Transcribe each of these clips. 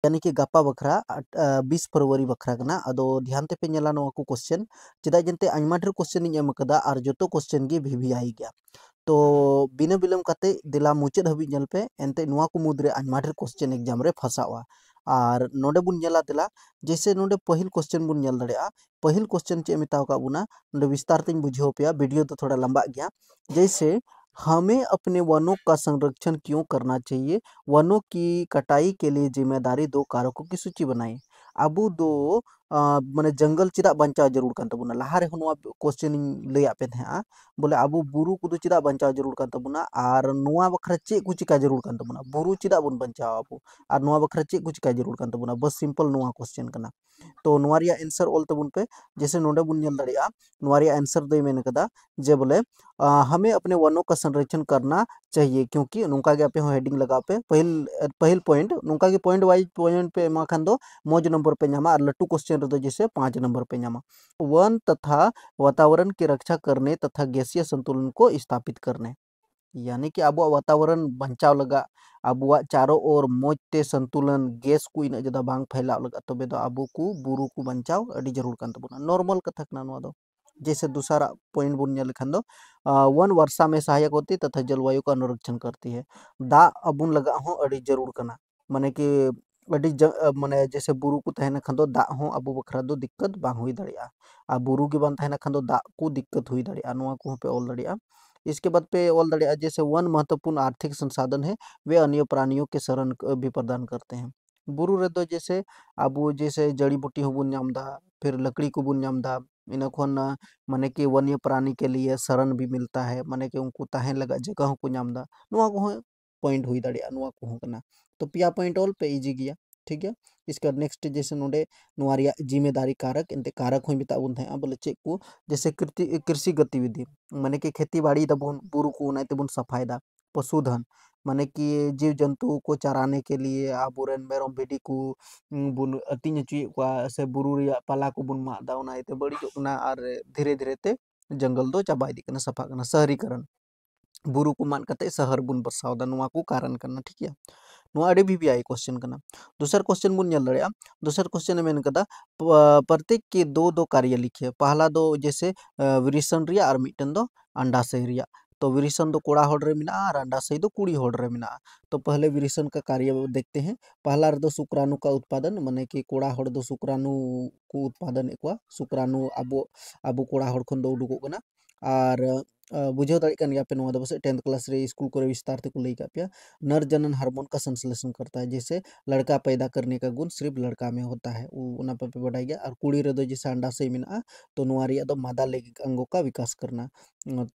यानी कि गापा बखरा 20 फरवरी बखरा कना अदो ध्यान ते पे नेला नोआ को क्वेश्चन चेदा जंते आइमा ढेर क्वेश्चन इन एम कदा आर जतो क्वेश्चन गे वीवीआई गया तो बिना बिलम काते दिला मुचाद हबी नेल पे एनते नोआ को मुद्रे आइमा ढेर क्वेश्चन एग्जाम रे फसावा और नोडे बुन नेला दिला जैसे नोडे पहिल क्वेश्चन बुन नेल दड़ेया पहिल क्वेश्चन चे मिताव का बुना नोडे विस्तार तें बुझाव पेया वीडियो तो थोड़ा लंबा गया जैसे हमें अपने वनों का संरक्षण क्यों करना चाहिए। वनों की कटाई के लिए जिम्मेदारी दो कारकों की सूची बनाएं। अबू दो माने जंगल चिदा बंचा जरूर कान तबुना लाहारे होनवा क्वेश्चन लैया पे थे बोले अबू बुरु कुदु चिदा बंचा जरूर कान तबुना और नोआ बखरा चे को चिका जरूर कान तबुना बुरु चिदा बुन बंचाव अबू और नोआ बखरा चे को चिका जरूर कान तबुना बस सिंपल नोआ क्वेश्चन कना तो नोआ रिया आंसर ऑल तबुन पे जैसे नोडे बुन नेल दड़िया नोआ रिया आंसर दे मेन कदा जे बोले हमें अपने वनों का संरक्षण करना चाहिए क्योंकि नुका के पे हेडिंग लगा पे पहिल पॉइंट नुका के पॉइंट वाइज पॉइंट पे मा खान दो मौज नंबर पे नामा और लट्टू क्वेश्चन रे जैसे 5 नंबर पे नामा वन तथा वातावरण की रक्षा करने तथा गैसीय संतुलन को स्थापित करने यानी कि अब वातावरण बचाव लगा अब चारों ओर मौजते संतुलन गैस को इन ज्यादा बांग फैलाव लगा तबे दो अब को बुरु को बचाव अड़ी जरूर कान तबुना नॉर्मल कथा कना नोआ दो जैसे दूसरा पॉइंट बुन नेल खान दो वन वर्षा में सहायक होती तथा जलवायु का अनुरक्षण करती है दा अबुन लगा हो अड़ी जरूर कना माने कि माने जैसे बुरु को तहना खान दो दा हो अबु बखरा दो दिक्कत बांग हुई दड़िया आ बुरु के बान तहना खान दो दा को दिक्कत हुई दड़िया नोआ को पे ऑल दड़िया इसके बाद पे ऑल दड़िया जैसे वन महत्वपूर्ण आर्थिक संसाधन है वे अन्य प्राणियों के शरण भी प्रदान करते हैं बुरु रे दो जैसे अबु जैसे जड़ी बूटी हो बुन नाम दा फिर लकड़ी को बुन नाम दा इन खन माने कि वन्य प्राणी के लिए शरण भी मिलता है माने कि उनको ताहे लगा जगह को नाम दा नुआ को पॉइंट हुई दड़िया नुआ को कना तो पिया पॉइंट ऑल पे इजी गया ठीक है। इसका नेक्स्ट जैसे नोडे नुआ रिया जिम्मेदारी कारक इनते कारक हो बिता बुन थे बोले चेक को जैसे कृषि गतिविधि माने कि खेती बाड़ी दबुन बुरु को नाइते बुन सफायदा पशुधन माने कि जीव जंतु को चराने के लिए आबुरेन मेरम भिडी को बुन अतिंग चुआ से बुरु रिया पाला को बुन मादा उनाइते बड़ी जोकना और धीरे धीरे ते जंगल दो चाबा इदी कना सफा कना शहरीकरण बुरु को मान कते शहर बुन बसावदा नुआ को कारण करना ठीक है नुआ अड़े भी आई क्वेश्चन करना दूसर क्वेश्चन बुन नेल दड़िया दूसर क्वेश्चन में कदा प्रत्येक के दो दो कार्य लिखे पहला दो जैसे विरिसन रिया और मिटन दो अंडाशय रिया तो विरिसन दो कोड़ा होड़ रे मिना और अंडाशय दो कुड़ी होड़ रे मिना तो पहले विरिसन का कार्य देखते हैं पहला दो शुक्राणु का उत्पादन माने कि कोड़ा होड़ दो शुक्राणु को उत्पादन एकवा शुक्राणु अबो अबो कोड़ा होड़ खन दो उडुको कना और बुझाव दाड़े कान गया पे नोआ दो बस 10th क्लास रे स्कूल को विस्तार ते को लई का पे नर जनन हार्मोन का संश्लेषण करता है जैसे लड़का पैदा करने का गुण सिर्फ लड़का में होता है उना पे बढ़ाई गया और कुड़ी रे दो जैसे अंडाशय मेना तो नुआ रिया दो मादा लैंगिक अंगों का विकास करना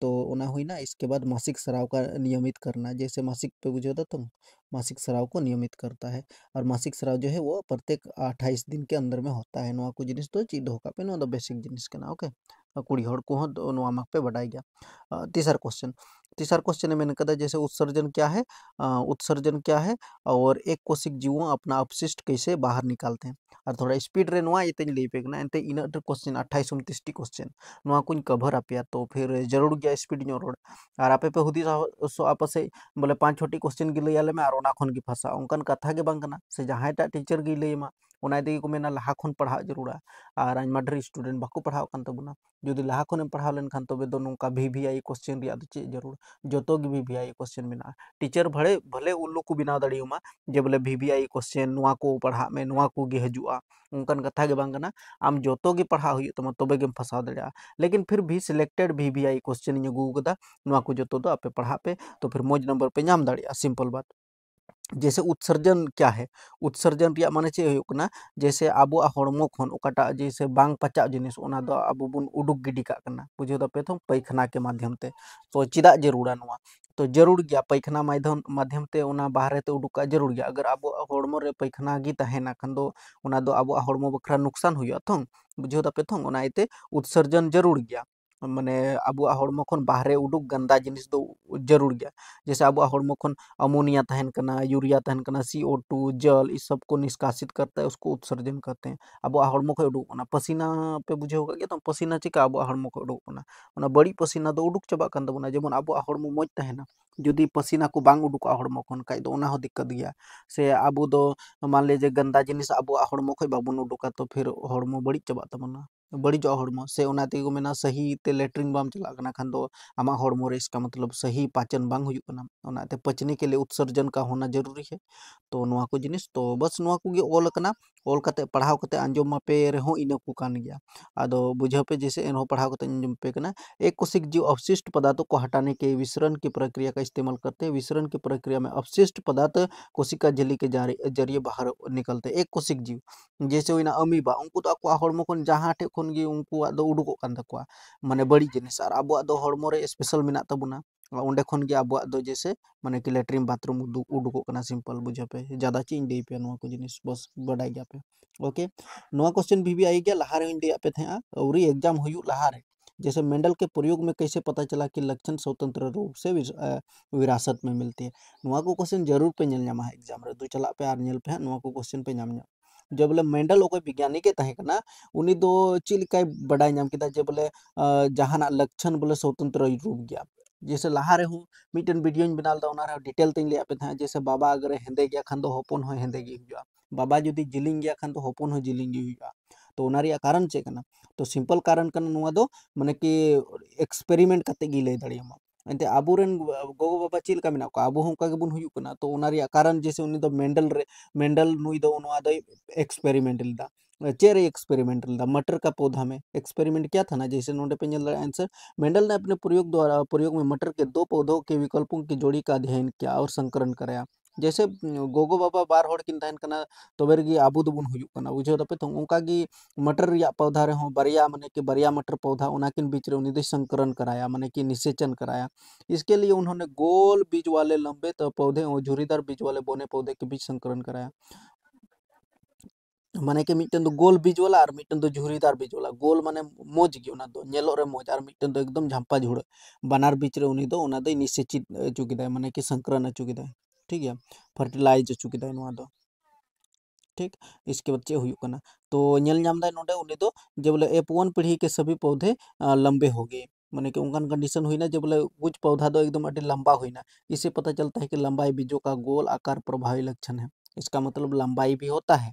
तो उना हुई ना इसके बाद मासिक स्राव का नियमित करना जैसे मासिक पे बुझो तो मासिक स्राव को नियमित करता है और मासिक स्राव जो है वो प्रत्येक 28 दिन के अंदर में होता है नुआ को जिनिस तो चीज होका पे नुआ दो बेसिक जिनिस के ना ओके कुड़ी हड़ को हो नुआ माक पे बढ़ाई गया तीसरा क्वेश्चन है मैंने कहा जैसे उत्सर्जन क्या है उत्सर्जन क्या है और एक कोशिक जीवों अपना अपशिष्ट कैसे बाहर निकालते हैं और थोड़ा स्पीड रे नुआ इतने ले पेगना एंते इन क्वेश्चन 28 29 टी क्वेश्चन नुआ कुछ कवर आप तो फिर जरूर गया स्पीड नो रोड और आपे पे हुदी सो आपसे बोले 5 6 क्वेश्चन गी लैयाले में और ओना खन गी फसा उनकन कथा गे बांग कना से जहां टा टीचर गी लैमा ओना इदी को मेना लहा खन पढ़ा जरूरा और आज माडर स्टूडेंट बाको पढ़ाव कान तबुना जुदी लहा खन पढ़ाव लेन खान तबे दो नोका वीवीआई क्वेश्चन रिया दो चे जरूर जोतो गी वीवीआई क्वेश्चन मेना टीचर भले भले उल्लू को बिना दड़ियुमा जे बोले वीवीआई क्वेश्चन नुआ को पढ़ा में नुआ को गे हजुआ उनकन कथा गे बांग कना आम जोतो गी पढ़ा हुई तमा तबे गेम फसाव दड़िया लेकिन फिर भी सिलेक्टेड वीवीआई क्वेश्चन इन अगू कदा नुआ को जोतो दो आपे पढ़ा पे तो फिर मौज नंबर पे नाम दड़िया सिंपल बात जैसे उत्सर्जन क्या है उत्सर्जन रिया माने चे हुयुकना जैसे आबो हड़मो खन ओकाटा जैसे बांग पचा जिनिस ओना दो आबो बुन उडुक गिडी काग कना बुझे दो पे तो पैखाना के माध्यम ते तो चिदा जरूरा नुआ तो जरूर गया पैखाना माध्यम ते ओना बाहर ते उडुका जरूर गया अगर आबो हड़मो रे पैखाना गी तहेना खन दो ओना दो आबो हड़मो बखरा नुकसान हुआ थों बुझे दो पे थों ओना इते उत्सर्जन जरूर गया माने आबुआ हॉर्मो खन बाहरे उडुक गंदा जिनिस दो जरूर गया। जैसे आबुआ हॉर्मो खन अमोनिया तहन कना, यूरिया तहन कना, CO2 जल इस सब को निष्कासित करता है, उसको उत्सर्जन करते हैं। आबुआ हॉर्मो खन उडुक कना पसीना पे बुझेव गया तो पसीना चिका आबुआ हॉर्मो खन उडुक कना ओना बड़ी पसीना दो उडुक चबा कान तबना जेमन आबुआ हॉर्मो मौज तहना जुदी पसीना को बांग उडुका हॉर्मो खन खाइ दो ओना हो दिक्कत गया। से आबु दो मान लीजिए गंदा जिनिस आबुआ हॉर्मो खन बाबुन उडुका तो फिर हॉर्मो बड़ी चबा तबना बड़ीजो हॉर्मो से ओना तेगो मेना सही ते लेटरिन बाम चला कना खान दो आमा हॉर्मो रे इसका मतलब सही पाचन बांग हुयुक कना ओनाते पचने के लिए उत्सर्जन का होना जरूरी है। तो नुआ को जिनिस तो बस नुआ को गे ऑल कना ऑल कते पढ़ाव कते आंजम मापे रेहो इना को कान गया। आदो बुझाव पे जैसे एनहो पढ़ाव कते आंजम पे कना एक कोशिक जीव अवशिष्ट पदार्थों को हटाने के विसरण की प्रक्रिया का इस्तेमाल करते हैं। विसरण की प्रक्रिया में अवशिष्ट पदार्थ कोशिका झिल्ली के जरिए बाहर निकलते हैं। एक कोशिक जीव जैसे हुईना अमीबा उनको तो आको हॉर्मो खन जहां ठे खन गे उनको दो उडुको कान तकवा माने बड़ी जिनिस और आबो दो हॉर्मो रे स्पेशल मेना तबुना ओंडे खन गे आबो दो जैसे माने कि लेटरिन बाथरूम उडुको कना सिंपल बुझा पे ज्यादा चीज दे पे नुआ को जिनिस बस बडाई गया पे। ओके नुआ क्वेश्चन भी आई गया लहारे इन दे पे थे औरी एग्जाम हुयु लहारे जैसे मेंडल के प्रयोग में कैसे पता चला कि लक्षण स्वतंत्र रूप से विरासत में मिलती है। नुआ को क्वेश्चन जरूर पे नेल न्यामा है एग्जाम रे दु चला पे आर नेल पे नुआ को क्वेश्चन पे नाम जब बोले मेंडल ओको विज्ञानिक तहे कना उनी दो चिलकाय बडाय नाम किदा जे बोले जहाना लक्षण बोले स्वतंत्र रूप गया। जैसे लहा रे हूँ मिटन वीडियो बनाल दा ओना रे डिटेल तें लिया पे था जैसे बाबा अगर हेंदे गया खान दो हपन हो हेंदे गे हुआ बाबा जुदी जिलिंग गया खान दो हपन हो जिलिंग गे हुआ तो ओना रिया कारण चे कना तो सिंपल कारण कना नुआ दो माने कि एक्सपेरिमेंट कते गी लay दाड़ियामा एंते आबुरेन गोगो बाबा चिलका मेना को आबु हों का गेबुन हुयु कना तो ओना रिया कारण जैसे उनी दो मेंडल नुई दो नुआ दो एक्सपेरिमेंट लिदा चेर एक्सपेरिमेंट लिदा मटर का पौधा में एक्सपेरिमेंट क्या था ना जैसे नोडे पे नेल आंसर मेंडल ने अपने प्रयोग में मटर के दो पौधों के विकल्पों की जोड़ी का अध्ययन किया और संकरण कराया। जैसे गोगो बाबा बार हड़ किन तहन कना तबे रेगी आबू दोबुन हुयुक कना बुझे दपे तो उनका की मटर रिया पौधा रहो बरिया माने कि बरिया मटर पौधा उनाकिन बीच रे उनी संकरण कराया माने कि निषेचन कराया। इसके लिए उन्होंने गोल बीज वाले लंबे तो पौधे और झुरीदार बीज वाले बोने पौधे के बीच संकरण कराया। माने कि मिटन दो गोल बीज वाला और मिटन दो झुरीदार बीज वाला गोल माने मोज गे ओना दो नेलो रे मोज और मिटन दो एकदम झंपा झुड़ बानार बीच रे उनी दो ओना दो निषेचित अचु केदाय माने कि संकरण अचु केदाय ठीक है फर्टिलाइज अचु केदाय नुआ दो ठीक। इसके बाद चे हुयुक कना तो नेल नाम दाय नोडे उनी दो जे बोले F1 पीढ़ी के सभी पौधे लंबे हो गए माने कि उनका कंडीशन हुई ना जब बोले कुछ पौधा दो एकदम अति लंबा हुई ना इससे पता चलता है कि लंबाई बीजों का गोल आकार प्रभावी लक्षण है। इसका मतलब लंबाई भी होता है।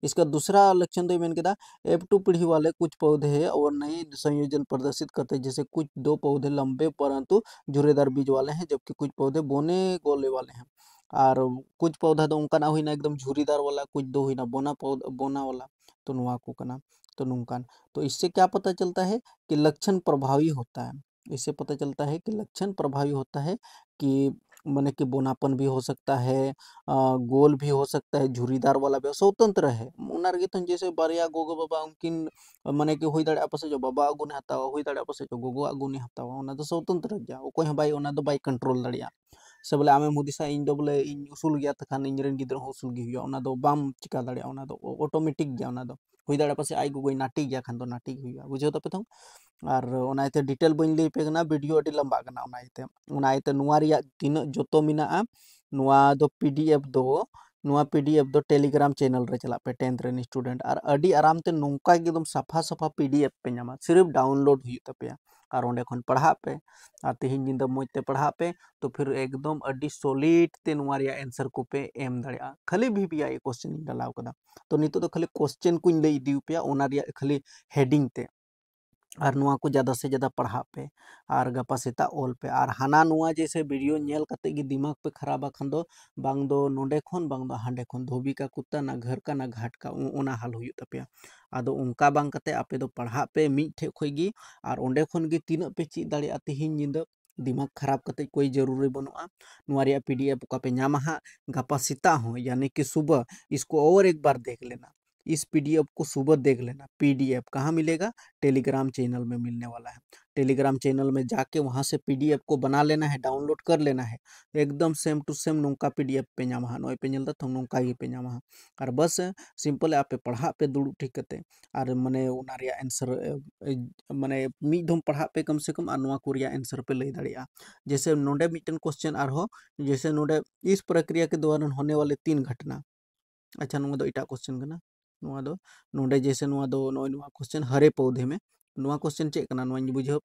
इसका दूसरा लक्षण तो मैंने कहा F2 पीढ़ी वाले कुछ पौधे हैं और नए संयोजन प्रदर्शित करते हैं जैसे कुछ दो पौधे लंबे परंतु झुर्रेदार बीज वाले हैं जबकि कुछ पौधे बोने गोले वाले हैं और कुछ पौधा तो उनका ना हुई ना एकदम झुरीदार वाला कुछ दो हुई ना बोना पौधा बोना वाला तो नुआ को कना तो नुकान तो इससे क्या पता चलता है कि लक्षण प्रभावी होता है। इससे पता चलता है कि लक्षण प्रभावी होता है कि माने कि बोनापन भी हो सकता है गोल भी हो सकता है झुरीदार वाला भी स्वतंत्र है उनार गे तो जैसे बारिया गोगो बाबा उनकिन माने कि हुई दाड़े आपस जो बाबा गुने हतावा हुई दाड़े आपस जो गोगो गुने हतावा ओना तो स्वतंत्र गया ओको है भाई ओना तो भाई कंट्रोल दाड़िया से बोले आमे मुदिसा इन दो बोले इन उसूल गया तखान इन रेन गिद्र उसूल गी हुआ ओना दो बाम चिका दाड़िया ओना दो ऑटोमेटिक गया ओना दो हुई दाड़े आपस आई गोगो नाटी गया खान दो नाटी हुआ बुझे तो पे तो और ओनाइते डिटेल बइन लई पे कना वीडियो अडी लंबा कना ओनाइते नुआ रिया तीना जोतो मिना नुआ दो पीडीएफ दो नुआ पीडीएफ दो टेलीग्राम चैनल रे चला पे 10th रेन स्टूडेंट और अडी आराम ते नोंका एकदम साफा साफा पीडीएफ पे नामा सिर्फ डाउनलोड हुई तपे और ओंडे खन पढ़ा पे और तिहिन दिन दो मोजते पढ़ा पे तो फिर एकदम अडी सॉलिड ते नुआ रिया आंसर को पे एम दाड़िया खाली VBI क्वेश्चन डालाव कदा तो नितो तो खाली क्वेश्चन कुन लई दिउ पे ओना रिया खाली हेडिंग ते और नुआ को ज़्यादा से ज़्यादा पढ़ा पे और गपा सेता ऑल पे और हाना नुआ जैसे वीडियो नेल कते गी दिमाग पे खराब आखन दो बांग दो नोडे खन बांग दो हांडे खन धोबी का कुत्ता ना घर का ना घाट का ओना हाल हुई तपे आदो उनका बांग कते आपे दो पढ़ा पे मी ठे खोगी और ओंडे खन गी तीना पे ची दाड़िया तिहिन निंदा दिमाग खराब कते कोई जरूरी बनुआ नुआ रिया PDF का पे न्यामा हा गपा सेता हो यानी कि सुबह इसको और एक बार देख लेना इस पीडीएफ को सुबह देख लेना। पीडीएफ कहाँ मिलेगा? टेलीग्राम चैनल में मिलने वाला है। टेलीग्राम चैनल में जाके वहाँ से पीडीएफ को बना लेना है, डाउनलोड कर लेना है। एकदम सेम टू सेम नोंका पीडीएफ पे ᱧᱟᱢᱟ ᱱᱚᱜᱼᱚᱭ ᱯᱮ ᱧᱮᱞ ᱫᱟ ᱛᱚ ᱱᱚᱝᱠᱟ ᱜᱮ ᱯᱮ ᱧᱟᱢᱟ ᱟᱨ ᱵᱟᱥ ᱥᱤᱢᱯल ᱟᱯᱮ ᱯᱟᱲᱦᱟᱜ ᱯᱮ ᱫᱩᱲᱩᱵ ᱴᱷᱤक ᱠᱟᱛᱮ ᱟᱨ ᱢᱟᱱᱮ ᱚᱱᱟ ᱨᱮᱭᱟᱜ ᱮᱱᱥᱟᱨ ᱢᱟᱱᱮ ᱢᱤᱫ ᱫᱷᱚᱢ ᱯᱟᱲᱦᱟᱜ ᱯᱮ कम से कम ᱟᱨ ᱱᱚᱣᱟ ᱠᱚ ᱨᱮᱭᱟᱜ एंसर पे लई दाड़िया। जैसे नोंडे मिटन क्वेश्चन आरहो, जैसे नोंडे इस प्रक्रिया के दौरान होने वाले 3 घटना। अच्छा नुआ दो इटा क्वेश्चन कना नुआ दो नोंडे जैसे नुआ दो नोय नुआ क्वेश्चन हरे पौधे में नुआ क्वेश्चन चेक कना नुआ बुझाव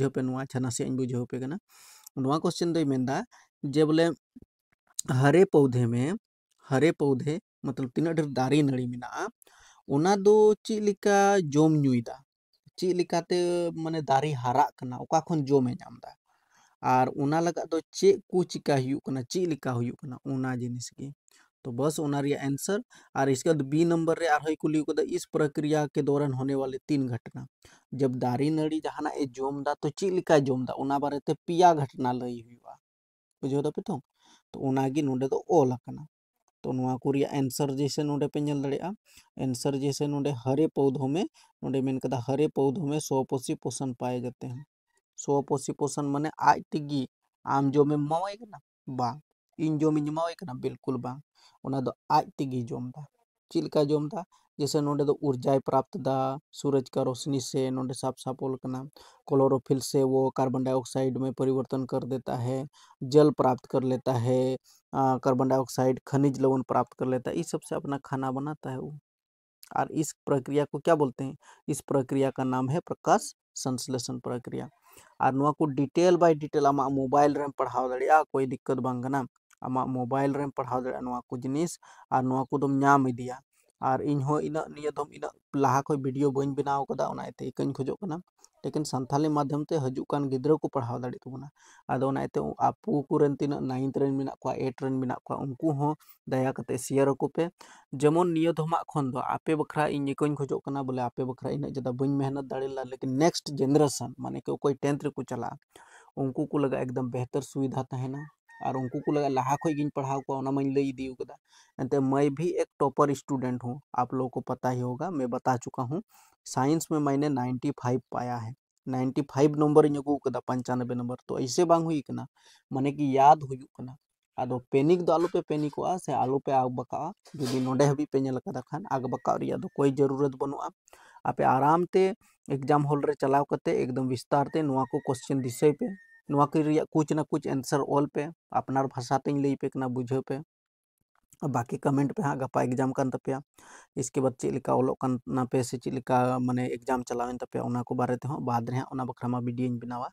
पे नुआ अच्छा नासे बुझाव पे कना। नुआ क्वेश्चन दो मेनदा जे बोले हरे पौधे मतलब तीना ढेर दारी नड़ी मेना ओना दो ची लिका जोम ᱧᱩᱭदा ची लिकाते माने दारी हाराग कना ओका खन जोमे ᱧᱟᱢदा और ओना लगा दो चे को चिका हुयुग कना ची लिका हुयुग कना ओना जिनिस की। तो बस ओना रिया आंसर। और इसके बाद बी नंबर रे आरहोय कुली को इस प्रक्रिया के दौरान होने वाले 3 घटना। जब दारी नड़ी जहाना ए जोमदा तो ची लिका जोमदा ओना बारेते पिया घटना लई हुयुआ बुझो दपे तो ओना गी नोंडे दो ओल अकना। तो नुआ को रिया आंसर जैसे नोंडे पे नेल दाड़ेया आंसर जैसे नोंडे हरे पौधों में नोंडे मेन कदा हरे पौधों में स्वपोषी पोषण पाए जाते हैं। स्वपोषी पोषण माने आज तिगी आम जो में मावे कना बा इन जो में मावे कना बिल्कुल बा ओना दो आज तिगी जोमदा चिलका जोमदा। जैसे नोंडे दो ऊर्जा प्राप्त दा सूरज का रोशनी से नोंडे साफ साफ ओल कना। क्लोरोफिल से वो कार्बन डाइऑक्साइड में परिवर्तन कर देता है, जल प्राप्त कर लेता है, कार्बन डाइऑक्साइड खनिज लवण प्राप्त कर लेता है, इस सबसे अपना खाना बनाता है वो। और इस प्रक्रिया को क्या बोलते हैं? इस प्रक्रिया का नाम है प्रकाश संश्लेषण प्रक्रिया। और नुआ को डिटेल बाय डिटेल आमा मोबाइल रेम पढ़ाव दाड़िया कोई दिक्कत बांग कना आमा मोबाइल रेम पढ़ाव दाड़िया नुआ को जिनिस और नुआ को दम ᱧᱟᱢ इदिया। और इन हो इना निया दम इना लाहा खो वीडियो बइन बनाव कदा ओना एते इकन खोजो कना लेकिन संथाली माध्यम ते हजू कान गिद्रा को पढ़ाव दाड़ी तबना। आदो ओना एते आपू कुरेन तिना 9th रेन मिना को 8 रेन मिना को उनको हो दया कते शेयर को पे जेमन निया धमा खन दो आपे बखरा इन इकन खोजो कना बोले आपे बखरा इन जदा बइन मेहनत दाड़ीला लेकिन नेक्स्ट जनरेशन माने कि कोई 10th रे को चला उनको को लगा एकदम बेहतर सुविधा तहना और उनको को लगा लाहा खो गिन पढ़ाव को ओना मैं लई दी कदा। एंते मैं भी एक टॉपर स्टूडेंट हूँ, आप लोगों को पता ही होगा, मैं बता चुका हूँ। साइंस में मैंने 95 पाया है, 95 नंबर इन अगू कदा 95 नंबर। तो ऐसे बांग हुई कना माने कि याद हुयुग कना आदो पेनिक दो आलू पे पेनिकोआ से आलू पे आग बका जुदी नोडे हबी पे नेल कदा खान आग बका रिया दो कोई जरूरत बनुआ। आपे आराम ते एग्जाम हॉल रे चलाव कते एकदम विस्तार ते नुआ को क्वेश्चन दिसै पे नुआ के रिया कुछ ना कुछ आंसर ऑल पे अपनार भाषा ते लई पे कना बुझे पे बाकी कमेंट पे हाँ गपा एग्जाम कान तपेया। इसके बाद चेलिका ओलोग काना पे से चेलिका माने एग्जाम चलावेन तपेया ओना को बारे ते बाद रे ओना बखरा मा वीडियो बनावा।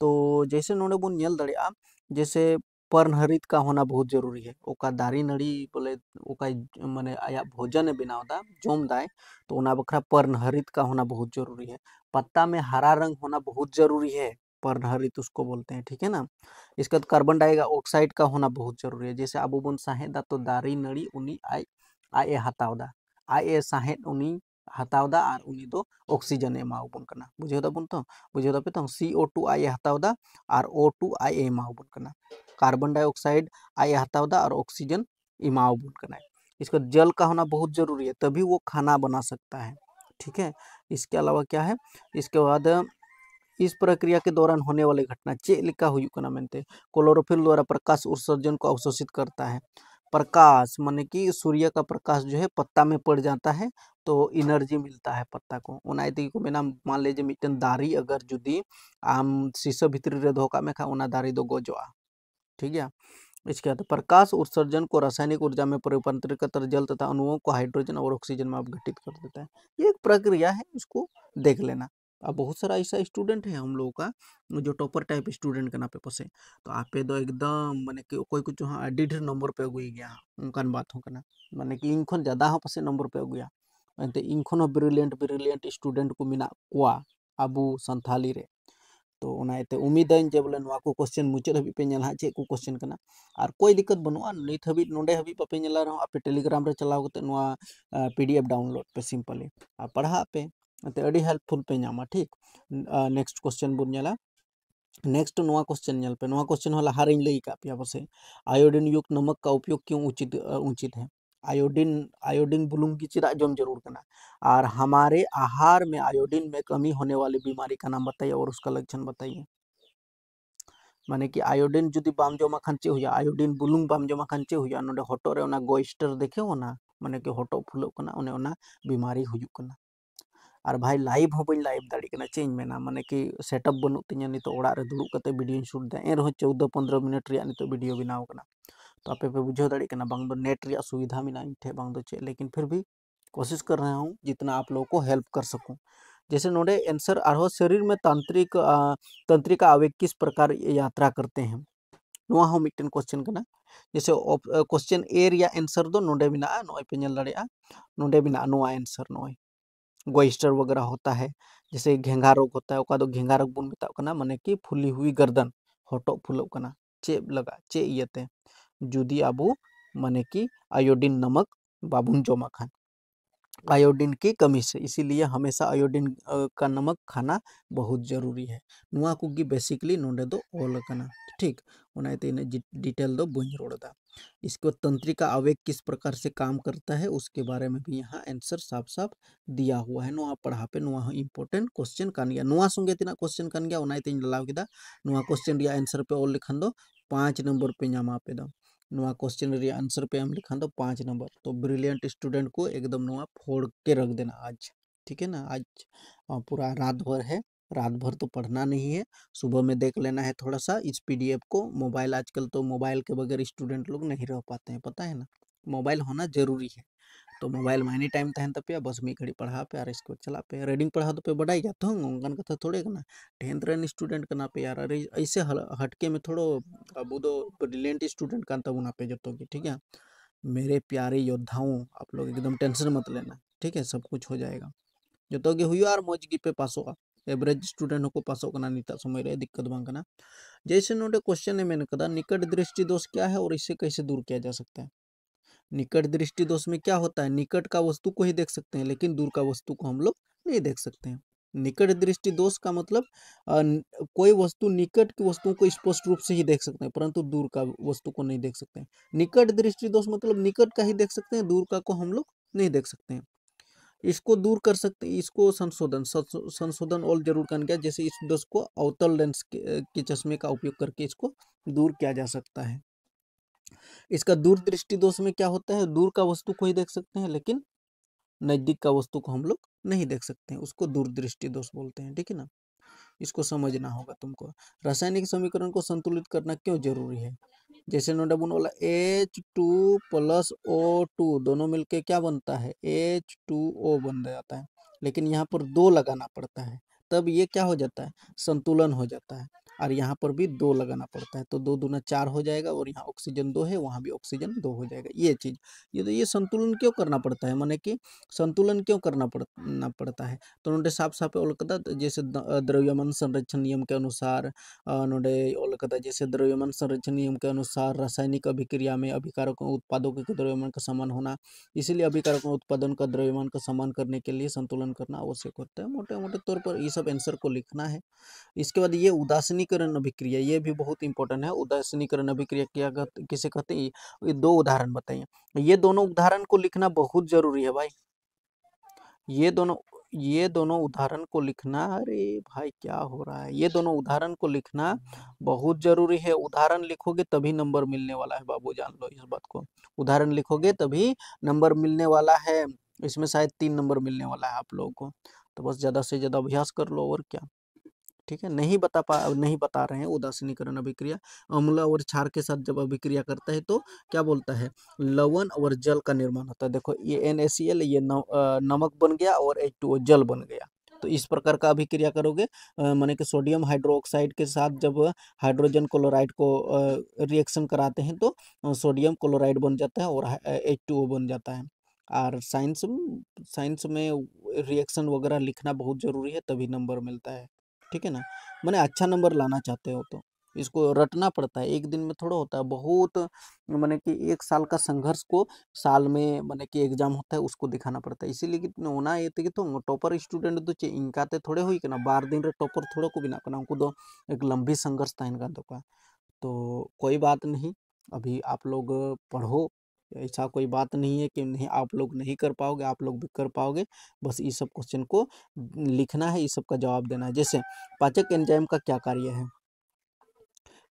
तो जैसे नोडे बुन नेल दाड़िया जैसे पर्णहरित का होना बहुत जरूरी है। ओका दारी नड़ी बोले ओका माने आया भोजन बनाव दा जोम दाए तो ओना बखरा पर्णहरित का होना बहुत जरूरी है। पत्ता में हरा रंग होना बहुत जरूरी है, पर्णहरित उसको बोलते हैं, ठीक है ना। इसके बाद कार्बन डाइऑक्साइड का होना बहुत जरूरी है। जैसे अब बुन साहेदा तो दारी नड़ी उनी आय आय हातावदा आय साहेद उनी हातावदा और उनी दो ऑक्सीजन एमावबन कना बुझे दाबन तो बुझे दापे तो CO2 आय हातावदा और O2 आय एमावबन कना कार्बन डाइऑक्साइड आय हातावदा और ऑक्सीजन एमावबन कना। इसका जल का होना बहुत जरूरी है तभी वो खाना बना सकता है, ठीक है। इसके अलावा क्या है, इसके बाद इस प्रक्रिया के दौरान होने वाली घटना चे लिखा हुई कना मेनते क्लोरोफिल द्वारा प्रकाश उत्सर्जन को अवशोषित करता है। प्रकाश माने कि सूर्य का प्रकाश जो है पत्ता में पड़ जाता है तो एनर्जी मिलता है पत्ता को ओना इति को मेना मान लीजिए मिटन दारी अगर जुदी आम शीशो भितरी रे धोका में खा ओना दारी दो गोजोआ, ठीक है। इसके बाद प्रकाश उत्सर्जन को रासायनिक ऊर्जा में परिवर्तित कर जल तथा अणुओं को हाइड्रोजन और ऑक्सीजन में अपघटित कर देता है। ये एक प्रक्रिया है, इसको देख लेना। अब बहुत सारा ऐसा स्टूडेंट है हम लोगों का जो टॉपर टाइप स्टूडेंट के नापे पसे तो आपे दो एकदम माने कि कोई कुछ हाँ अड्डी ढेर नंबर पे अगुई गया उनकान बात हो कना माने कि इन खन ज्यादा हो पसे नंबर पे अगुया एंते इन खन ब्रिलियंट स्टूडेंट को मिना कुआ अबू संथाली रे। तो ओनाते उम्मीद है जे बोले को क्वेश्चन मुचाद हबी पे नेल हाँ चे को क्वेश्चन कना और कोई दिक्कत बनुआ नित हबी नोडे हबी बापे नेला रहो आपे टेलीग्राम रे चलाव कते नोआ PDF डाउनलोड पे सिंपली आ पढ़ा पे ते अडी हेल्पफुल पे नामा, ठीक। नेक्स्ट क्वेश्चन बुन नेला नेक्स्ट नोआ क्वेश्चन नेल पे नोआ क्वेश्चन होला हारिन लई का पिया बसे आयोडीन युक्त नमक का उपयोग क्यों उचित है। आयोडीन आयोडीन बुलुंग की चिरा जम जरूर करना। और हमारे आहार में आयोडीन में कमी होने वाली बीमारी का नाम बताइए और उसका लक्षण बताइए। माने कि आयोडीन जुदी बाम जमा खान चे हुआ, आयोडीन बुलुंग बाम जमा खान चे हुआ, नोडे हटो रे ओना गोइस्टर देखे हो ना, माने कि हटो फुलो कना ओने ओना बीमारी हुयुक कना। और भाई लाइव हो बन लाइव दाड़ी कना चेंज मेना, माने कि सेटअप बनू तिया नितो ओड़ा रे दुड़ुब कते वीडियो शूट दा ए रहो 14-15 मिनट रिया नितो वीडियो बनाव कना। तो आपे पे बुझाव दाड़ी कना बांग दो नेट रिया सुविधा मेना इन ठे बांग दो चे, लेकिन फिर भी कोशिश कर रहा हूँ जितना आप लोगों को हेल्प कर सकूं। जैसे नोडे आंसर आरो शरीर में तंत्रिका आवेग किस प्रकार यात्रा करते हैं, नुआ हो मिटन क्वेश्चन कना। जैसे क्वेश्चन ए रिया आंसर दो नोडे बिना नोय पे नेल दाड़ेया, नोडे बिना नोआ आंसर नोय गोइस्टर वगैरह होता है। जैसे घेंगा रोग होता है, ओका दो घेंगा रोग बुन मेता कना, माने कि फुली हुई गर्दन हटो फुलो कना चे लगा चे इयते जुदी आबू माने कि आयोडीन नमक बाबुन जमा खान आयोडीन की कमी से, इसीलिए हमेशा आयोडीन का नमक खाना बहुत जरूरी है। नुआ कुगी बेसिकली नोडे दो ऑल कना, ठीक ओनाते इन डिटेल दो बन रोड़ा। इसको तंत्रिका आवेग किस प्रकार से काम करता है उसके बारे में भी यहाँ आंसर साफ साफ दिया हुआ है। नुआ पढ़ा पे नुआ इंपोर्टेंट क्वेश्चन कान गया, नुआ संगे तिना क्वेश्चन कान गया ओनाते इन लाव केदा। नुआ क्वेश्चन रिया आंसर पे ऑल लिखन दो 5 नंबर पे नामा पे दो, नुआ क्वेश्चन रिया आंसर पे हम लिखा दो 5 नंबर। तो ब्रिलियंट स्टूडेंट को एकदम नुआ फोड़ के रख देना आज, ठीक है ना। आज पूरा रात भर है, रात भर तो पढ़ना नहीं है, सुबह में देख लेना है थोड़ा सा इस पीडीएफ को। मोबाइल आजकल तो मोबाइल के बगैर स्टूडेंट लोग नहीं रह पाते हैं, पता है ना, मोबाइल होना जरूरी है। तो मोबाइल में एनी टाइम तहन तपिया बस मी घड़ी पढ़ा पे और इसको चला पे रीडिंग पढ़ा तो पे बढ़ाई जाते हो ऑनकन कथा थोड़े ना 10th रन स्टूडेंट कना पे यार। अरे ऐसे हटके में थोड़ो अब दो ब्रिलियंट स्टूडेंट का तब ना पे जतो की, ठीक है मेरे प्यारे योद्धाओं, आप लोग एकदम टेंशन मत लेना, ठीक है सब कुछ हो जाएगा। जो गे हुई और मौज गी पे पासोगा, एवरेज स्टूडेंट को पासों कना निता समय रे दिक्कत बांग कना। जैसे नोटे क्वेश्चन ने मैंने कहा निकट दृष्टि दोष क्या है और इसे कैसे दूर किया जा सकता है। निकट दृष्टि दोष में क्या होता है, निकट का वस्तु को ही देख सकते हैं लेकिन दूर का वस्तु को हम लोग नहीं देख सकते हैं। निकट दृष्टि दोष का मतलब कोई वस्तु निकट की वस्तुओं को स्पष्ट रूप से ही देख सकते हैं परंतु दूर का वस्तु को नहीं देख सकते हैं। निकट दृष्टि दोष मतलब निकट का ही देख सकते हैं, दूर का को हम लोग नहीं देख सकते हैं। इसको दूर कर सकते हैं, इसको संशोधन और जरूर करना गया। जैसे इस दोष को अवतल लेंस के चश्मे का उपयोग करके इसको दूर किया जा सकता है। इसका दूरदृष्टि दोष में क्या होता है, दूर का वस्तु को ही देख सकते हैं लेकिन नजदीक का वस्तु को हम लोग नहीं देख सकते हैं, उसको दूरदृष्टि दोष बोलते हैं, ठीक है ना। इसको समझना होगा तुमको। रासायनिक समीकरण को संतुलित करना क्यों जरूरी है। जैसे नोडाबुन वाला H2 प्लस O2 दोनों मिलके क्या बनता है, H2O बन जाता है, लेकिन यहाँ पर 2 लगाना पड़ता है तब ये क्या हो जाता है, संतुलन हो जाता है। और यहाँ पर भी 2 लगाना पड़ता है तो 2 दूना 4 हो जाएगा और यहाँ ऑक्सीजन 2 है वहाँ भी ऑक्सीजन 2 हो जाएगा। ये चीज ये संतुलन क्यों करना पड़ता है, माने कि संतुलन क्यों करना पड़ता है। तो नोडे साफ साफ ओलकदा जैसे द्रव्यमान संरक्षण नियम के अनुसार नोडे ओलकदा जैसे द्रव्यमान संरक्षण नियम के अनुसार रासायनिक अभिक्रिया में अभिकारकों उत्पादों के द्रव्यमान का समान होना, इसीलिए अभिकारकों उत्पादन का द्रव्यमान का समान करने के लिए संतुलन करना आवश्यक होता है। मोटे मोटे तौर पर ये सब आंसर को लिखना है। इसके बाद ये उदासीनीकरण अभिक्रिया, ये भी बहुत इंपॉर्टेंट है। उदासीनीकरण अभिक्रिया क्या किसे कहते हैं, ये 2 उदाहरण बताइए। ये दोनों उदाहरण को लिखना बहुत जरूरी है भाई, ये दोनों उदाहरण को लिखना, अरे भाई क्या हो रहा है, ये दोनों उदाहरण को लिखना बहुत जरूरी है। उदाहरण लिखोगे तभी नंबर मिलने वाला है बाबू, जान लो इस बात को। उदाहरण लिखोगे तभी नंबर मिलने वाला है, इसमें शायद 3 नंबर मिलने वाला है आप लोगों को। तो बस ज्यादा से ज्यादा अभ्यास कर लो और क्या, ठीक है। नहीं बता रहे हैं उदासीनीकरण अभिक्रिया। अम्ल और क्षार के साथ जब अभिक्रिया करता है तो क्या बोलता है, लवण और जल का निर्माण होता है। देखो ये NaCl ये नमक बन गया और H2O जल बन गया। तो इस प्रकार का अभिक्रिया करोगे माने कि सोडियम हाइड्रोक्साइड के साथ जब हाइड्रोजन क्लोराइड को रिएक्शन कराते हैं तो सोडियम क्लोराइड बन जाता है और H2O बन जाता है। और साइंस में रिएक्शन वगैरह लिखना बहुत जरूरी है तभी नंबर मिलता है, ठीक है ना। मैंने अच्छा नंबर लाना चाहते हो तो इसको रटना पड़ता है, एक दिन में थोड़ा होता है। बहुत मैंने कि 1 साल का संघर्ष को साल में मैंने कि एग्जाम होता है उसको दिखाना पड़ता है। इसीलिए कि होना ये कि तो टॉपर स्टूडेंट तो इनका ते थोड़े हुई ना 12 दिन रे टॉपर थोड़े को बिना करना, उनको तो एक लंबी संघर्ष था इनका तो का। तो कोई बात नहीं, अभी आप लोग पढ़ो, ऐसा कोई बात नहीं है कि नहीं आप लोग नहीं कर पाओगे, आप लोग भी कर पाओगे। बस इस सब क्वेश्चन को लिखना है, इस सब का जवाब देना है। जैसे पाचक एंजाइम का क्या कार्य है?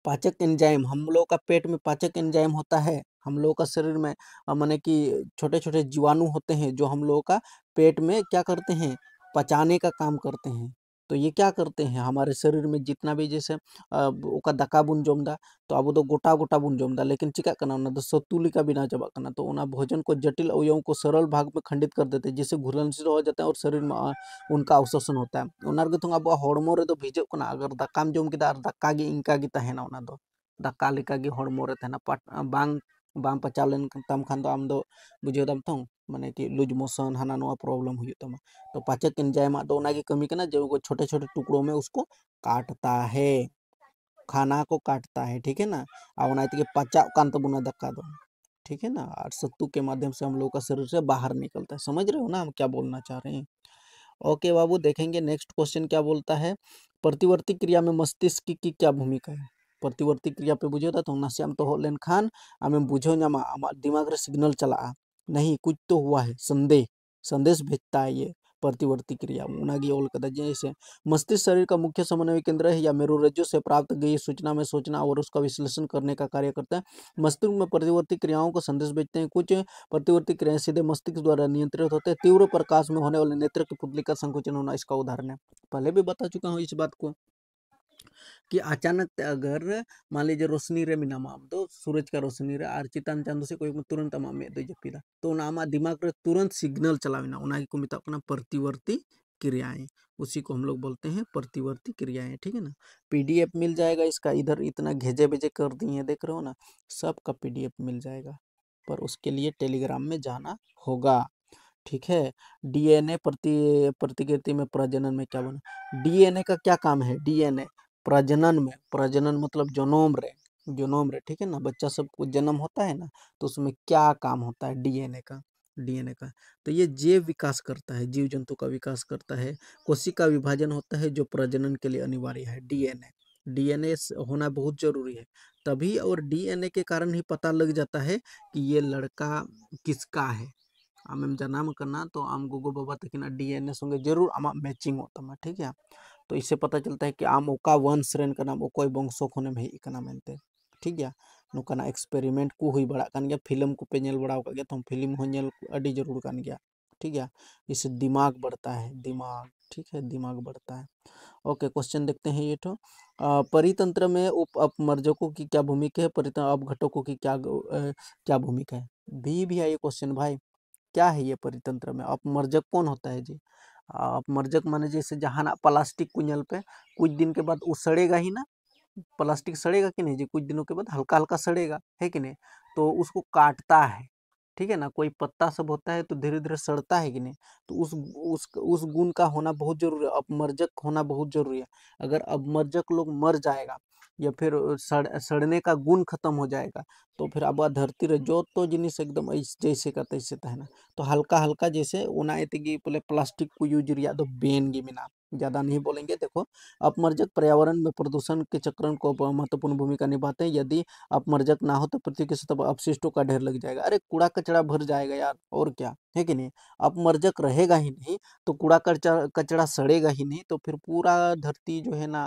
पाचक एंजाइम, हम लोग का पेट में पाचक एंजाइम होता है। हम लोग का शरीर में माने कि छोटे छोटे जीवाणु होते हैं जो हम लोगों का पेट में क्या करते हैं, पचाने का काम करते हैं। तो ये क्या करते हैं, हमारे शरीर में जितना भी जैसे ओका दाका बुन जम दा, तो अब तो गोटा गोटा बुन जम दा, लेकिन चिका करना ना तो सतुलिका बिना चबा करना, तो उना भोजन को जटिल अवयवों को सरल भाग में खंडित कर देते हैं, जिससे घुलनशील हो जाता है और शरीर में उनका अवशोषण होता है। उनार गे तुम अब हॉर्मो रे तो भिजो कना, अगर दाकाम जम किदा और दाका गे इंका गे तहेना उना दो दाका लेका गे हॉर्मो रे तहेना बांग बांग पचा लेन तम खान दो आम दो बुझे दम तो माने कि लूज मोशन हाना नोआ प्रॉब्लम हुई तमा। तो पाचक एंजाइम दो उना गे कमी कना जो वो छोटे छोटे टुकड़ों में उसको काटता है, खाना को काटता है, ठीक है ना। और उना के पचा कान तबुना दाका दो, ठीक है ना। और सत्तू के माध्यम से हम लोग का शरीर से बाहर निकलता है। समझ रहे हो ना हम क्या बोलना चाह रहे हैं? ओके बाबू, देखेंगे नेक्स्ट क्वेश्चन क्या बोलता है। प्रतिवर्ती क्रिया में मस्तिष्क की क्या भूमिका है? प्रतिवर्ती क्रिया पे बुझे तो नासियाम तो हो लेन खान आमें बुझो न्यामा दिमाग रे सिग्नल चला नहीं, कुछ तो हुआ है, संदेह संदेश भेजता है ये प्रतिवर्ती क्रिया उनागी ओल कदा। जैसे मस्तिष्क शरीर का मुख्य समन्वय केंद्र है या मेरुरज्जु से प्राप्त गई सूचना में सोचना और उसका विश्लेषण करने का कार्य करता है। मस्तिष्क में प्रतिवर्ती क्रियाओं को संदेश भेजते हैं। कुछ प्रतिवर्ती क्रियाएं सीधे मस्तिष्क द्वारा नियंत्रित होते हैं। तीव्र प्रकाश में होने वाले नेत्र की पुतली का संकुचन होना इसका उदाहरण है। पहले भी बता चुका हूँ इस बात को कि अचानक अगर मान लीजिए रोशनी रे मीना माम तो सूरज का रोशनी रे आर चितान चांदो से कोई तुरंत आमा में दो जपीदा तो ना दिमाग रे तुरंत सिग्नल चलाविना उना को मिता अपना प्रतिवर्ती क्रियाएं, उसी को हम लोग बोलते हैं प्रतिवर्ती क्रियाएं, ठीक है ना। पीडीएफ मिल जाएगा इसका, इधर इतना घेजे बेजे कर दिए देख रहे हो ना, सबका पीडीएफ मिल जाएगा, पर उसके लिए टेलीग्राम में जाना होगा, ठीक है। डीएनए प्रतिकृति में प्रजनन में क्या बना, डीएनए का क्या काम है, डीएनए प्रजनन में, प्रजनन मतलब जनोम रे, जनोम रे, ठीक है ना। बच्चा सबको जन्म होता है ना, तो उसमें क्या काम होता है डीएनए का, डीएनए का तो ये जैव विकास करता है, जीव जंतु का विकास करता है। कोशिका विभाजन होता है जो प्रजनन के लिए अनिवार्य है। डीएनए डीएनए होना बहुत जरूरी है, तभी और डीएनए के कारण ही पता लग जाता है कि ये लड़का किसका है। आमेम जन्म करना तो आम गोगो बाबा तकिना डीएनए संगे जरूर आमा मैचिंग होता है, ठीक है। तो इससे पता चलता है कि आम ओका वंश रेन का नाम ओकोय वंशो खोने में ही कना मेनते, ठीक है। नुकाना एक्सपेरिमेंट को हुई बड़ा कान गया, फिल्म को पे नेल बड़ा का गया, तो फिल्म हो नेल अडी जरूर कान गया, ठीक है। इससे दिमाग बढ़ता है, दिमाग, ठीक है, दिमाग बढ़ता है। ओके, क्वेश्चन देखते हैं ये तो परितंत्र में उप अपमर्जकों की क्या भूमिका है, परितंत्र अपघटकों की क्या भूमिका है। भी है ये क्वेश्चन भाई, क्या है ये परितंत्र में अपमर्जक कौन होता है जी। अपमर्जक माने जैसे जहां प्लास्टिक कुंजल पे कुछ दिन के बाद वो सड़ेगा ही ना, प्लास्टिक सड़ेगा कि नहीं जी, कुछ दिनों के बाद हल्का हल्का सड़ेगा, है कि नहीं। तो उसको काटता है, ठीक है ना। कोई पत्ता सब होता है तो धीरे धीरे सड़ता है कि नहीं, तो उस गुण का होना बहुत जरूरी है, अपमर्जक होना बहुत जरूरी है। अगर अपमर्जक लोग मर जाएगा या फिर सड़ने का गुण खत्म हो जाएगा, तो फिर अब धरती रे जो तो जिनिस एकदम जैसे का तैसे तहना। तो हल्का हल्का जैसे उनाएतगी बोले प्लास्टिक को यूज रिया तो बेन गी मिना, ज्यादा नहीं बोलेंगे। देखो, अपमर्जक पर्यावरण में प्रदूषण के चक्रण को महत्वपूर्ण भूमिका निभाते हैं। यदि अपमर्जक ना हो तो पृथ्वी की सतह पर अपशिष्टों का ढेर लग जाएगा। अरे कूड़ा कचरा भर जाएगा यार, और क्या है कि नहीं। अपमर्जक रहेगा ही नहीं तो कूड़ा कचरा कचरा सड़ेगा ही नहीं, तो फिर पूरा धरती जो है ना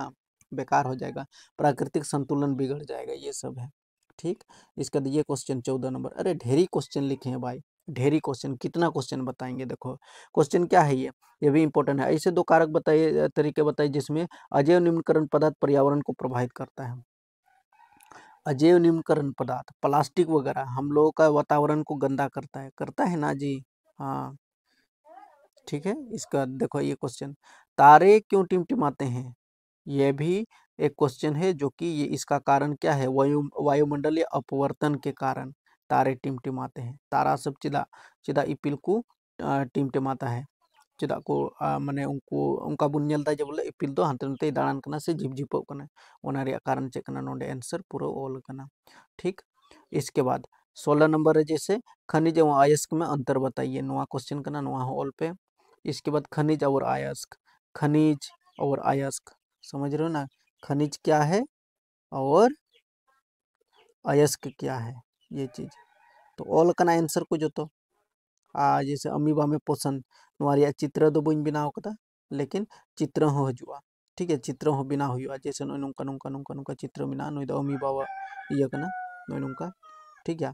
बेकार हो जाएगा, प्राकृतिक संतुलन बिगड़ जाएगा, ये सब है, ठीक। इसका दिए क्वेश्चन 14 नंबर। अरे ढेरी क्वेश्चन लिखे हैं भाई, ढेरी क्वेश्चन, कितना क्वेश्चन बताएंगे। देखो क्वेश्चन क्या है ये भी इंपॉर्टेंट है। ऐसे दो कारक बताइए, तरीके बताइए जिसमें अजैव निम्नकरण पदार्थ पर्यावरण को प्रभावित करता है। अजैव निम्नकरण पदार्थ प्लास्टिक वगैरह हम लोगों का वातावरण को गंदा करता है ना जी। हाँ, ठीक है। इसका देखो ये क्वेश्चन, तारे क्यों टिमटिमाते हैं, ये भी एक क्वेश्चन है, जो कि ये इसका कारण क्या है, वायुमंडलीय अपवर्तन के कारण तारे टिमटिमाते हैं। तारा सब चिदा चिदा इपिल को टिमटिमाता है, चिदा को माने उनको उनका बुन नेलदा जे बोले इपिल दो हांते नाते दाड़ान कना से झिपझिपो कना, ओना रिया कारण चेक कना नोंडे आंसर पूरा ऑल कना, ठीक। इसके बाद 16 नंबर है जैसे खनिज एवं अयस्क में अंतर बताइए, नोआ क्वेश्चन कना नोआ ऑल पे। इसके बाद खनिज और अयस्क, खनिज और अयस्क, समझ रहे हो ना, खनिज क्या है और अयस्क क्या है, ये चीज तो ऑल कना आंसर को जोतो जैसे अमीबा में पोषण नोरिया चित्र दो बइन बनाव कदा लेकिन चित्र हो हजुआ ठीक है चित्र हो बिना हुआ जैसे नोय नोंका नोंका नोंका नोंका चित्र बिना नोय दो अमीबा इया कना नोय नोंका ठीक है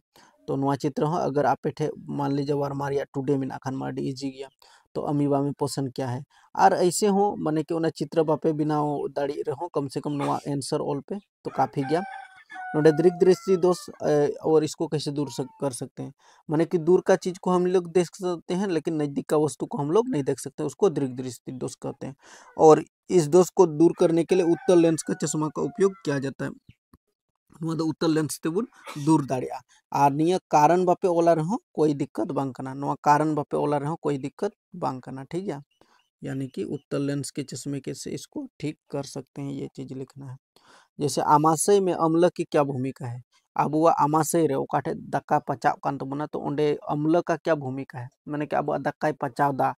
तो नोआ चित्र हो अगर आपे ठे मान लीजिए वारमारिया टुडे में खान मा इजी गया तो अमीबा में पोषण क्या है और ऐसे हो माने कि चित्र बापे बनाव दाड़ी रहो कम से कम नोआ आंसर ऑल पे तो काफ़ी गया नोडे दृक दृष्टि दोष और इसको कैसे दूर कर सकते हैं माने कि दूर का चीज को हम लोग देख सकते हैं लेकिन नजदीक का वस्तु को हम लोग नहीं देख सकते उसको दृक दृष्टि दोष कहते हैं और इस दोष को दूर करने के लिए उत्तल लेंस का चश्मा का उपयोग किया जाता है उत्तल लेंस तेबुन दूर दाड़िया और निया कारण बापे ओला रहो कोई दिक्कत बांग कना नोआ कारण बापे ओला रहो कोई दिक्कत बांग कना ठीक है यानी कि उत्तल लेंस के चश्मे के से इसको ठीक कर सकते हैं ये चीज लिखना है जैसे आमाशय में अम्ल की क्या भूमिका है अब वो आमाशय रे ओकाठे दक्का पचाव कान तबना तो ओंडे अम्ल का क्या भूमिका है माने कि अब दक्का पचाव दा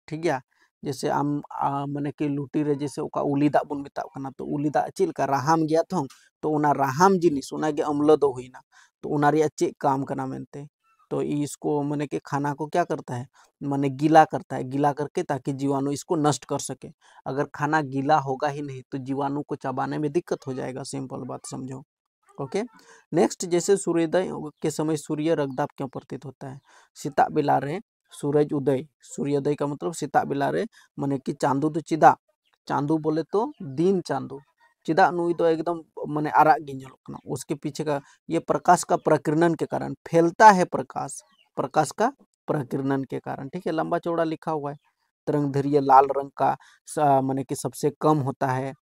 ठीक है जैसे आम माने कि लुटी रे जैसे ओका उली दा बन मेताव कना तो उली दा चेल का राहाम गया तो ओना राहाम जिनिस ओना गे अम्ल दो हुईना तो ओना रे चे काम कना मेनते तो इसको माने कि खाना को क्या करता है माने गीला करता है गीला करके ताकि जीवाणु इसको नष्ट कर सके अगर खाना गीला होगा ही नहीं तो जीवाणु को चबाने में दिक्कत हो जाएगा सिंपल बात समझो ओके नेक्स्ट जैसे सूर्योदय के समय सूर्य रगदाब क्यों प्रतीत होता है सीता बेला रे सूरज उदय सूर्योदय का मतलब सीता बेला रे माने कि चांदू तो चिदा चांदू बोले तो दिन चांदू चिदा नुई तो एकदम माने आराग गे ñेलोग कना उसके पीछे का ये प्रकाश का प्रकीर्णन के कारण फैलता है प्रकाश प्रकाश का प्रकीर्णन के कारण ठीक है लंबा चौड़ा लिखा हुआ है तरंगधैर्घ्य लाल रंग का माने कि सबसे कम होता है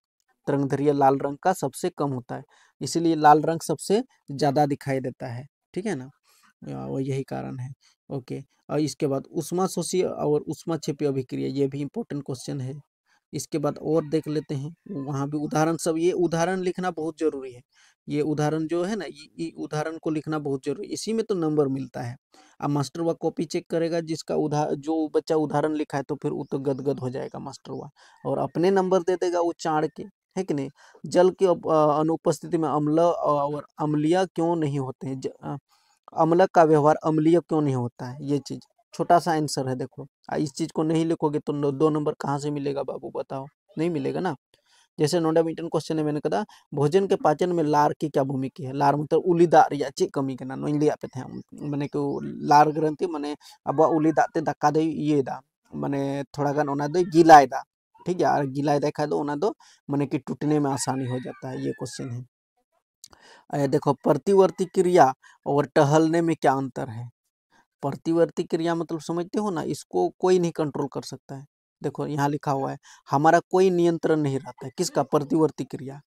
तरंगधैर्घ्य लाल रंग का सबसे कम होता है इसीलिए लाल रंग सबसे ज्यादा दिखाई देता है ठीक है ना वो यही कारण है ओके और इसके बाद उष्मा शोषी और उष्मा क्षेपी अभिक्रिया ये भी इंपॉर्टेंट क्वेश्चन है इसके बाद और देख लेते हैं वहाँ भी उदाहरण सब ये उदाहरण लिखना बहुत जरूरी है ये उदाहरण जो है ना ये उदाहरण को लिखना बहुत जरूरी है इसी में तो नंबर मिलता है अब मास्टर वह कॉपी चेक करेगा जिसका जो बच्चा उदाहरण लिखा है तो फिर वो तो गदगद हो जाएगा मास्टर वह और अपने नंबर दे देगा वो चाड़ के है कि नहीं जल की अनुपस्थिति में अम्ल और अम्लीय क्यों नहीं होते हैं अम्ल का व्यवहार अम्लीय क्यों नहीं होता है ये चीज छोटा सा आंसर है देखो इस चीज को नहीं लिखोगे तो 2 नंबर कहाँ से मिलेगा बाबू बताओ नहीं मिलेगा ना जैसे नोडा मीटन क्वेश्चन है मैंने कहा भोजन के पाचन में लार की क्या भूमिका है लार मतलब उलीदा रिया चे कमी करना नोइन लिया पे थे माने को लार ग्रंथि माने अब उलीदा ते दक्का दे ये दा माने थोड़ा गान ओना दो गिलाय दा ठीक है और गिलाय देखा दो ओना दो माने कि टूटने में आसानी हो जाता है ये क्वेश्चन है देखो प्रतिवर्ती क्रिया और टहलने में क्या अंतर है प्रतिवर्ती क्रिया मतलब समझते हो ना इसको कोई नहीं कंट्रोल कर सकता है देखो यहाँ लिखा हुआ है हमारा कोई नियंत्रण नहीं रहता है किसका प्रतिवर्ती क्रिया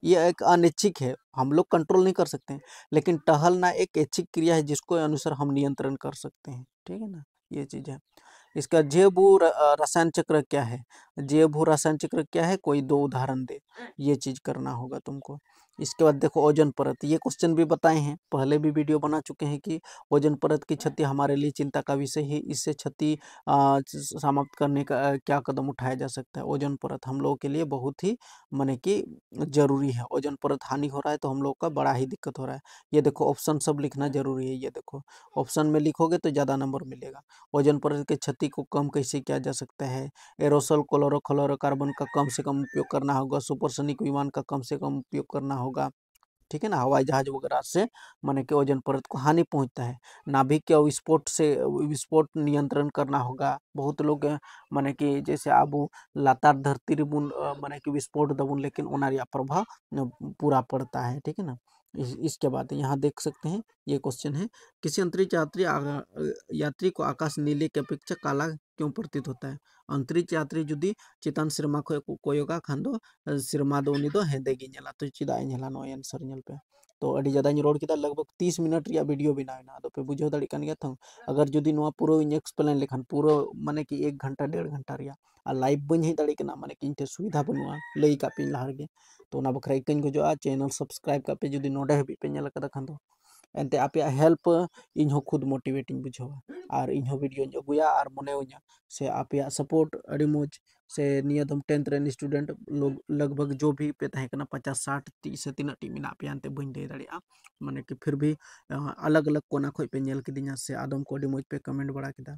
ये एक अनैच्छिक है हम लोग कंट्रोल नहीं कर सकते हैं लेकिन टहलना एक ऐच्छिक क्रिया है जिसको अनुसार हम नियंत्रण कर सकते हैं ठीक है ना ये चीज है इसका जैव भू रसायन चक्र क्या है जैव भू रसायन चक्र क्या है कोई 2 उदाहरण दे ये चीज करना होगा तुमको इसके बाद देखो ओजोन परत ये क्वेश्चन भी बताए हैं पहले भी वीडियो बना चुके हैं कि ओजोन परत की क्षति हमारे लिए चिंता का विषय है इससे क्षति समाप्त करने का क्या कदम उठाया जा सकता है ओजोन परत हम लोगों के लिए बहुत ही माने कि जरूरी है ओजोन परत हानि हो रहा है तो हम लोग का बड़ा ही दिक्कत हो रहा है ये देखो ऑप्शन सब लिखना जरूरी है ये देखो ऑप्शन में लिखोगे तो ज़्यादा नंबर मिलेगा ओजोन परत की क्षति को कम कैसे किया जा सकता है एरोसोल क्लोरोफ्लोरोकार्बन का कम से कम उपयोग करना होगा सुपरसोनिक विमान का कम से कम उपयोग करना होगा ठीक है ना हवाई जहाज वगैरह से माने कि ओजोन परत को हानि पहुंचता है नाभिक के विस्फोट से विस्फोट नियंत्रण करना होगा बहुत लोग माने कि जैसे आबू लातार धरती रिबुन माने कि विस्फोट दबुन लेकिन ओनारिया प्रभाव पूरा पड़ता है ठीक है ना इसके बाद यहाँ देख सकते हैं ये क्वेश्चन है किसी अंतरिक्ष यात्री को आकाश नीले की अपेक्षा काला क्यों प्रतीत होता है अंतरिक्ष यात्री जुदी चितान सिरमा कोयोगा खान दो सिरमा दो उनी दो हेदे गी नेला तो चिदा नेला नो आंसर नेल पे तो अड़ी ज्यादा रोड किदा लगभग 30 मिनट रिया वीडियो बनाना अदो पे बुझो दाड़ी कान गया था अगर जुदी नो पूरा इन एक्सप्लेन लेखान पूरा माने कि 1 घंटा 1.5 घंटा रिया आ लाइव बन ही दाड़ी कना माने कि इनते सुविधा बनुआ लई का पिन लहर गे तो ना बखरा इकन को जो चैनल सब्सक्राइब का पे जुदी नोडे हबी पे नेल कदा खान दो एंते आपे हेल्प इन हो खुद मोटिवेटिंग बुझावा और इन हो वीडियो अगुया और मनेवኛ से आपे सपोर्ट अड़ी मोज से निया दम 10th रेन स्टूडेंट लोग लगभग जो भी पे तहे कना 50-60 30 से तीना टी मिना पे अंते बइन दे दाड़िया माने कि फिर भी अलग अलग कोना खोय पे नेल किदिया से आदम को अड़ी मोज पे कमेंट बड़ा किदा